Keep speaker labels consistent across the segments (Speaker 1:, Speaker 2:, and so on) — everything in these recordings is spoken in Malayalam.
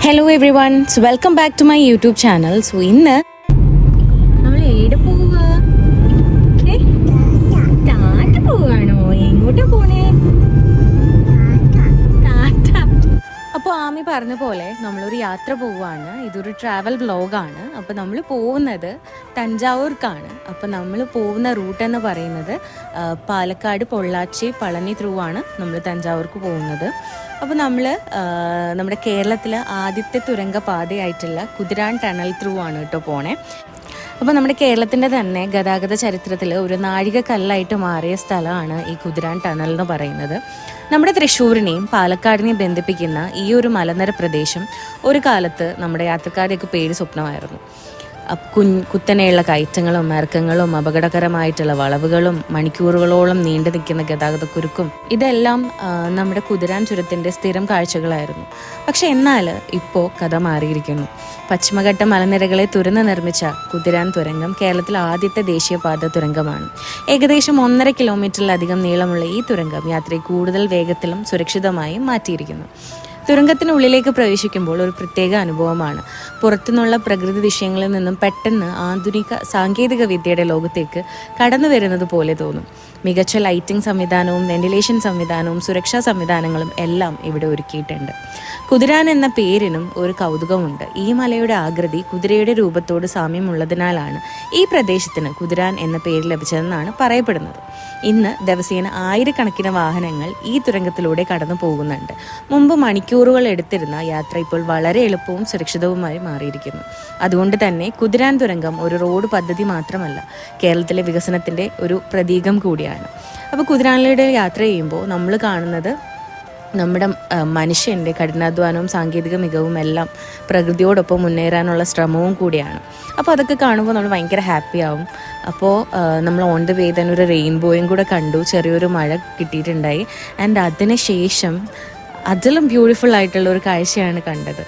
Speaker 1: Hello everyone, so welcome back to my YouTube channel. So ഇന്ന് നമ്മൾ എവിടെ പോവാ? ടാറ്റ പോവാണോ? എങ്ങോട്ടാ പോണേ? ടാറ്റ. അപ്പോൾ ആമി പറഞ്ഞ പോലെ നമ്മളൊരു യാത്ര പോവുകയാണ്. ഇതൊരു ട്രാവൽ വ്ലോഗാണ്. അപ്പോൾ നമ്മൾ പോകുന്നത് തഞ്ചാവൂർക്കാണ്. അപ്പോൾ നമ്മൾ പോകുന്ന റൂട്ട് എന്ന് പറയുന്നത് പാലക്കാട്, പൊള്ളാച്ചി, പളനി ത്രൂ ആണ് നമ്മൾ തഞ്ചാവൂർക്ക് പോകുന്നത്. അപ്പോൾ നമ്മൾ നമ്മുടെ കേരളത്തിലെ ആദ്യത്തെ തുരങ്കപാതയായിട്ടുള്ള കുതിരാൻ ടണൽ ത്രൂ ആണ് കേട്ടോ പോണേ. അപ്പോൾ നമ്മുടെ കേരളത്തിൻ്റെ തന്നെ ഗതാഗത ചരിത്രത്തിൽ ഒരു നാഴികക്കല്ലായിട്ട് മാറിയ സ്ഥലമാണ് ഈ കുതിരാൻ ടണൽ എന്ന് പറയുന്നത്. നമ്മുടെ തൃശ്ശൂരിനെയും പാലക്കാടിനെയും ബന്ധിപ്പിക്കുന്ന ഈ ഒരു മലനിര പ്രദേശം ഒരു കാലത്ത് നമ്മുടെ യാത്രക്കാരെയൊക്കെ പേടി സ്വപ്നമായിരുന്നു. കുത്തനെയുള്ള കയറ്റങ്ങളും ഇറക്കങ്ങളും അപകടകരമായിട്ടുള്ള വളവുകളും മണിക്കൂറുകളോളം നീണ്ടു നിൽക്കുന്ന ഗതാഗതക്കുരുക്കും ഇതെല്ലാം നമ്മുടെ കുതിരാൻ ചുരത്തിൻ്റെ സ്ഥിരം കാഴ്ചകളായിരുന്നു. പക്ഷെ എന്നാൽ ഇപ്പോൾ കഥ മാറിയിരിക്കുന്നു. പശ്ചിമഘട്ട മലനിരകളെ തുരന്ന് നിർമ്മിച്ച കുതിരാൻ തുരങ്കം കേരളത്തിലെ ആദ്യത്തെ ദേശീയപാത തുരങ്കമാണ്. ഏകദേശം 1.5 കിലോമീറ്ററിലധികം നീളമുള്ള ഈ തുരങ്കം യാത്രയെ കൂടുതൽ വേഗത്തിലും സുരക്ഷിതമായും മാറ്റിയിരിക്കുന്നു. തുരങ്കത്തിനുള്ളിലേക്ക് പ്രവേശിക്കുമ്പോൾ ഒരു പ്രത്യേക അനുഭവമാണ്. പുറത്തുനിന്നുള്ള പ്രകൃതി ദൃശ്യങ്ങളിൽ നിന്നും പെട്ടെന്ന് ആധുനിക സാങ്കേതിക വിദ്യയുടെ ലോകത്തേക്ക് കടന്നു വരുന്നത് പോലെ തോന്നും. മികച്ച ലൈറ്റിംഗ് സംവിധാനവും വെന്റിലേഷൻ സംവിധാനവും സുരക്ഷാ സംവിധാനങ്ങളും എല്ലാം ഇവിടെ ഒരുക്കിയിട്ടുണ്ട്. കുതിരാൻ എന്ന പേരിനും ഒരു കൗതുകമുണ്ട്. ഈ മലയുടെ ആകൃതി കുതിരയുടെ രൂപത്തോട് സാമ്യമുള്ളതിനാലാണ് ഈ പ്രദേശത്തിന് കുതിരാൻ എന്ന പേര് ലഭിച്ചതെന്നാണ് പറയപ്പെടുന്നത്. ഇന്ന് ദിവസേന ആയിരക്കണക്കിന് വാഹനങ്ങൾ ഈ തുരങ്കത്തിലൂടെ കടന്നു പോകുന്നുണ്ട്. മുമ്പ് മണിക്കൂറുകൾ എടുത്തിരുന്ന യാത്ര ഇപ്പോൾ വളരെ എളുപ്പവും സുരക്ഷിതവുമായി മാറിയിരിക്കുന്നു. അതുകൊണ്ട് തന്നെ കുതിരാൻ തുരങ്കം ഒരു റോഡ് പദ്ധതി മാത്രമല്ല, കേരളത്തിലെ വികസനത്തിൻ്റെ ഒരു പ്രതീകം കൂടിയാണ്. അപ്പോൾ കുതിരാനിലൂടെ യാത്ര ചെയ്യുമ്പോൾ നമ്മൾ കാണുന്നത് നമ്മുടെ മനുഷ്യൻ്റെ കഠിനാധ്വാനവും സാങ്കേതിക മികവും എല്ലാം പ്രകൃതിയോടൊപ്പം മുന്നേറാനുള്ള ശ്രമവും കൂടിയാണ്. അപ്പോൾ അതൊക്കെ കാണുമ്പോൾ നമ്മൾ ഭയങ്കര ഹാപ്പി ആവും. അപ്പോൾ നമ്മൾ ഓൺ ദ വേ തന്നെ ഒരു റെയിൻബോയും കൂടെ കണ്ടു, ചെറിയൊരു മഴ കിട്ടിയിട്ടുണ്ടായി. ആൻഡ് അതിന് ശേഷം അതിലും ബ്യൂട്ടിഫുൾ ആയിട്ടുള്ള ഒരു കാഴ്ചയാണ് കണ്ടത്.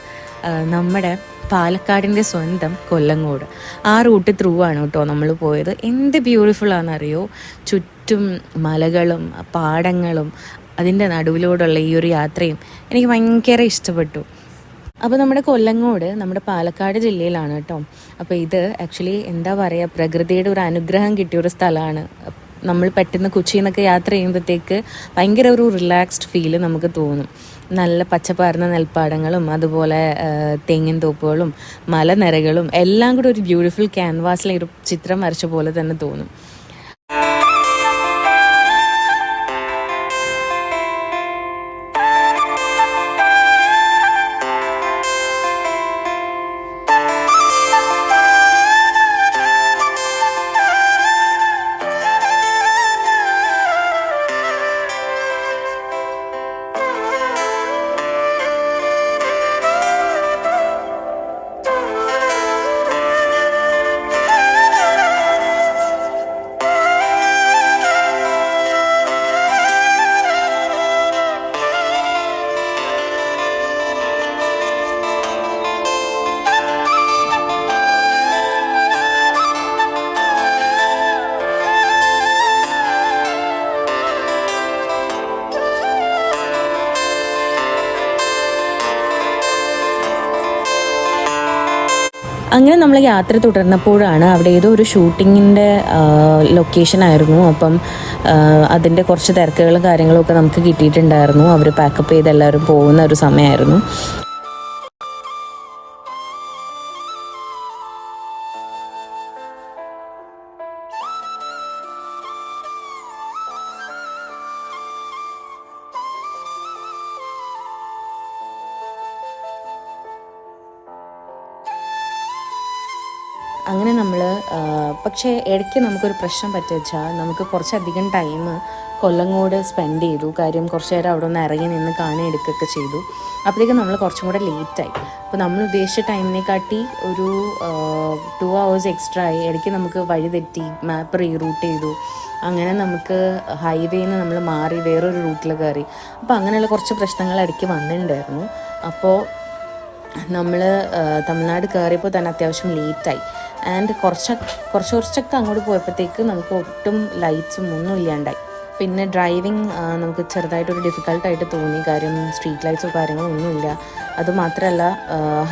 Speaker 1: നമ്മുടെ പാലക്കാടിൻ്റെ സ്വന്തം കൊല്ലങ്കോട് ആ റൂട്ട് ത്രൂ ആണ് കേട്ടോ നമ്മൾ പോയത്. എന്ത് ബ്യൂട്ടിഫുൾ ആണെന്നറിയോ, ചുറ്റും മലകളും പാടങ്ങളും അതിൻ്റെ നടുവിലൂടെയുള്ള ഈ ഒരു യാത്രയും എനിക്ക് ഭയങ്കര ഇഷ്ടപ്പെട്ടു. അപ്പോൾ നമ്മുടെ കൊല്ലങ്കോട് നമ്മുടെ പാലക്കാട് ജില്ലയിലാണ് കേട്ടോ. അപ്പോൾ ഇത് ആക്ച്വലി എന്താ പറയുക, പ്രകൃതിയുടെ ഒരു അനുഗ്രഹം കിട്ടിയൊരു സ്ഥലമാണ്. നമ്മൾ പെട്ടെന്ന് കൊച്ചിയിൽ നിന്നൊക്കെ യാത്ര ചെയ്യുമ്പോഴത്തേക്ക് ഭയങ്കര ഒരു റിലാക്സ്ഡ് ഫീല് നമുക്ക് തോന്നും. നല്ല പച്ചപ്പാർന്ന നെൽപ്പാടങ്ങളും അതുപോലെ തെങ്ങിൻ തോപ്പുകളും മലനിരകളും എല്ലാം കൂടെ ഒരു ബ്യൂട്ടിഫുൾ ക്യാൻവാസിലെ ഒരു ചിത്രം വരച്ച പോലെ തന്നെ തോന്നും. അങ്ങനെ നമ്മൾ യാത്ര തുടർന്നപ്പോഴാണ് അവിടെ ഏതോ ഒരു ഷൂട്ടിങ്ങിൻ്റെ ലൊക്കേഷനായിരുന്നു. അപ്പം അതിൻ്റെ കുറച്ച് തിരക്കുകളും കാര്യങ്ങളും ഒക്കെ നമുക്ക് കിട്ടിയിട്ടുണ്ടായിരുന്നു. അവർ പാക്കപ്പ് ചെയ്ത് എല്ലാവരും പോകുന്ന ഒരു സമയമായിരുന്നു. അങ്ങനെ നമ്മൾ പക്ഷേ ഇടയ്ക്ക് നമുക്കൊരു പ്രശ്നം പറ്റുക വെച്ചാൽ നമുക്ക് കുറച്ചധികം ടൈം കൊല്ലങ്കോട് സ്പെൻഡ് ചെയ്തു. കാര്യം കുറച്ച് നേരം അവിടെ ഒന്ന് ഇറങ്ങി നിന്ന് കാണാൻ എടുക്കുകയൊക്കെ ചെയ്തു. അപ്പോഴേക്കും നമ്മൾ കുറച്ചും കൂടെ ലേറ്റായി. അപ്പോൾ നമ്മൾ ഉദ്ദേശിച്ച ടൈമിനെക്കാട്ടി ഒരു 2 hours എക്സ്ട്രാ ആയി. ഇടയ്ക്ക് നമുക്ക് വഴി തെറ്റി, മാപ്പ് റീറൂട്ട് ചെയ്തു. അങ്ങനെ നമുക്ക് ഹൈവേന്ന് നമ്മൾ മാറി വേറൊരു റൂട്ടിൽ കയറി. അപ്പോൾ അങ്ങനെയുള്ള കുറച്ച് പ്രശ്നങ്ങൾ ഇടയ്ക്ക് വന്നിട്ടുണ്ടായിരുന്നു. അപ്പോൾ നമ്മൾ തമിഴ്നാട് കയറിയപ്പോൾ തന്നെ അത്യാവശ്യം ലേറ്റായി. ആൻഡ് കുറച്ചൊക്കെ അങ്ങോട്ട് പോയപ്പോഴത്തേക്ക് നമുക്ക് ഒട്ടും ലൈറ്റ്സും ഒന്നും ഇല്ലാണ്ടായി. പിന്നെ ഡ്രൈവിങ് നമുക്ക് ചെറുതായിട്ടൊരു ഡിഫിക്കൽട്ടായിട്ട് തോന്നി. കാര്യം സ്ട്രീറ്റ് ലൈറ്റ്സോ കാര്യങ്ങളോ ഒന്നുമില്ല. അതുമാത്രമല്ല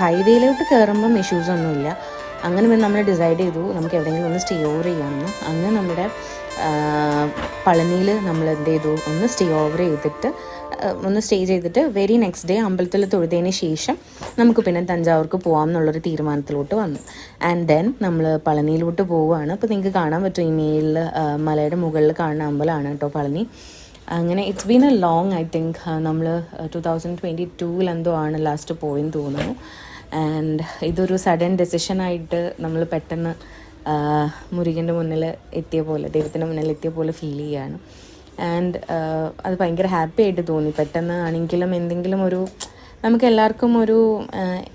Speaker 1: ഹൈവേയിലോട്ട് കയറുമ്പം ഇഷ്യൂസൊന്നുമില്ല. അങ്ങനെ പിന്നെ നമ്മൾ ഡിസൈഡ് ചെയ്തു നമുക്ക് എവിടെയെങ്കിലും ഒന്ന് സ്റ്റേ ഓവർ ചെയ്യാമെന്ന്. അങ്ങനെ നമ്മുടെ പളനിയിൽ നമ്മൾ എന്ത് ചെയ്തു, ഒന്ന് സ്റ്റേ ചെയ്തിട്ട് വെരി നെക്സ്റ്റ് ഡേ അമ്പലത്തിൽ തൊഴുതതിന് ശേഷം നമുക്ക് പിന്നെ തഞ്ചാവൂർക്ക് പോകാം എന്നുള്ളൊരു തീരുമാനത്തിലോട്ട് വന്നു. ആൻഡ് ദെൻ നമ്മൾ പളനിയിലോട്ട് പോവുകയാണ്. അപ്പോൾ നിങ്ങൾക്ക് കാണാൻ പറ്റും ഇമെയിലിൽ മലയുടെ മുകളിൽ കാണുന്ന അമ്പലമാണ് കേട്ടോ പളനി. അങ്ങനെ it's been A long, I think നമ്മൾ 2022 എന്തോ ആണ് ലാസ്റ്റ് പോയെന്ന് തോന്നുന്നു. ആൻഡ് ഇതൊരു സഡൻ ഡെസിഷനായിട്ട് നമ്മൾ പെട്ടെന്ന് മുരുകൻ്റെ മുന്നിൽ എത്തിയ പോലെ, ദൈവത്തിൻ്റെ മുന്നിൽ എത്തിയ പോലെ ഫീൽ ചെയ്യുകയാണ്. ആൻഡ് അത് ഭയങ്കര ഹാപ്പി ആയിട്ട് തോന്നി. പെട്ടെന്ന് ആണെങ്കിലും എന്തെങ്കിലും ഒരു നമുക്ക് എല്ലാവർക്കും ഒരു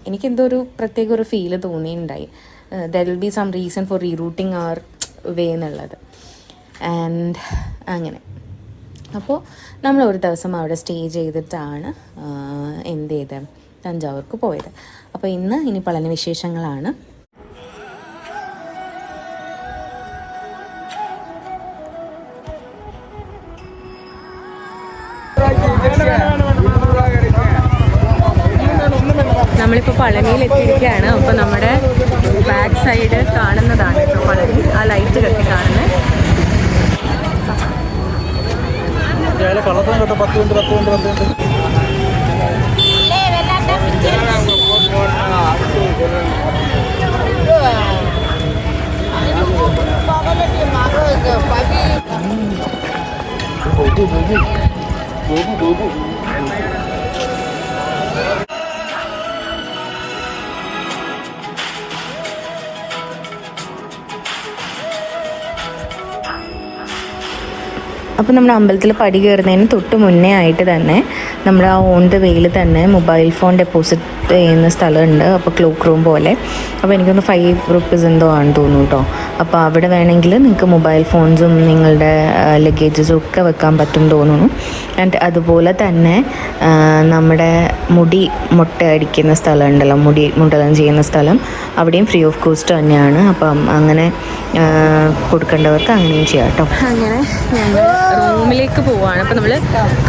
Speaker 1: എനിക്കെന്തോ ഒരു പ്രത്യേക ഒരു ഫീല് തോന്നിയിട്ടുണ്ടായി. There will be some reason for rerouting our way എന്നുള്ളത്. ആൻഡ് അങ്ങനെ അപ്പോൾ നമ്മൾ ഒരു ദിവസം അവിടെ സ്റ്റേ ചെയ്തിട്ടാണ് എന്ത് ചെയ്തത്, തഞ്ചാവൂർക്ക് പോയത്. അപ്പോൾ ഇനി പളനി വിശേഷങ്ങളാണ്. നമ്മളിപ്പോൾ പളനിയിൽ എത്തിയിരിക്കുകയാണ്. അപ്പോൾ നമ്മുടെ ബാക്ക് സൈഡ് കാണുന്നതാണ് കേട്ടോ പളനി, ആ ലൈറ്റ് കത്തി കാണുന്നത്. അപ്പോൾ നമ്മുടെ അമ്പലത്തിൽ പടി കയറുന്നതിന് തൊട്ട് മുന്നേ ആയിട്ട് തന്നെ നമ്മുടെ ആ ഓൺ ദ വേയിൽ തന്നെ മൊബൈൽ ഫോൺ ഡെപ്പോസിറ്റ് ചെയ്യുന്ന സ്ഥലമുണ്ട്. അപ്പോൾ ക്ലോക്ക് റൂം പോലെ. അപ്പോൾ എനിക്കൊന്ന് 5 rupees എന്തോ ആണെന്ന് തോന്നുന്നു കേട്ടോ. അപ്പോൾ അവിടെ വേണമെങ്കിൽ നിങ്ങൾക്ക് മൊബൈൽ ഫോൺസും നിങ്ങളുടെ ലഗേജസും ഒക്കെ വെക്കാൻ പറ്റും തോന്നുന്നു. ആൻഡ് അതുപോലെ തന്നെ നമ്മുടെ മുടി അടിക്കുന്ന സ്ഥലം ഉണ്ടല്ലോ, മുണ്ടനം ചെയ്യുന്ന സ്ഥലം, അവിടെയും ഫ്രീ ഓഫ് കോസ്റ്റ് തന്നെയാണ്. അപ്പം അങ്ങനെ കൊടുക്കേണ്ടവർക്ക് അങ്ങനെയും ചെയ്യാം കേട്ടോ. അങ്ങനെ ഞങ്ങൾ റൂമിലേക്ക് പോവുകയാണ്. അപ്പോൾ നമ്മൾ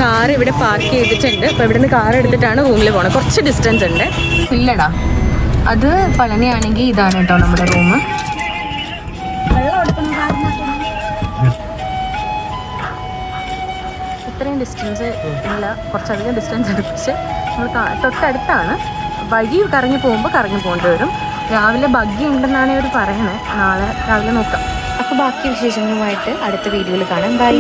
Speaker 1: കാർ ഇവിടെ പാർക്ക് ചെയ്തിട്ടുണ്ട്. അപ്പോൾ ഇവിടെ നിന്ന് കാർ എടുത്തിട്ടാണ് റൂമിൽ പോകണം. കുറച്ച് ഡിസ്റ്റൻസ് ഉണ്ട്. ഇല്ലടാ, അത് പളനിയാണെങ്കിൽ ഇതാണ് കേട്ടോ നമ്മുടെ റൂം. ഇത്രയും ഡിസ്റ്റൻസ് ഇല്ല, കുറച്ചധികം ഡിസ്റ്റൻസ് ഉണ്ട്. പക്ഷെ നമ്മൾ തൊട്ടടുത്താണ്. വഴി കറങ്ങി പോകേണ്ടി വരും. രാവിലെ ബഗ്ഗി ഉണ്ടെന്നാണ് ഇവർ പറയുന്നത്. നാളെ രാവിലെ നോക്കാം. അപ്പോൾ ബാക്കി വിശേഷങ്ങളുമായിട്ട് അടുത്ത വീഡിയോയിൽ കാണാം. ബൈ.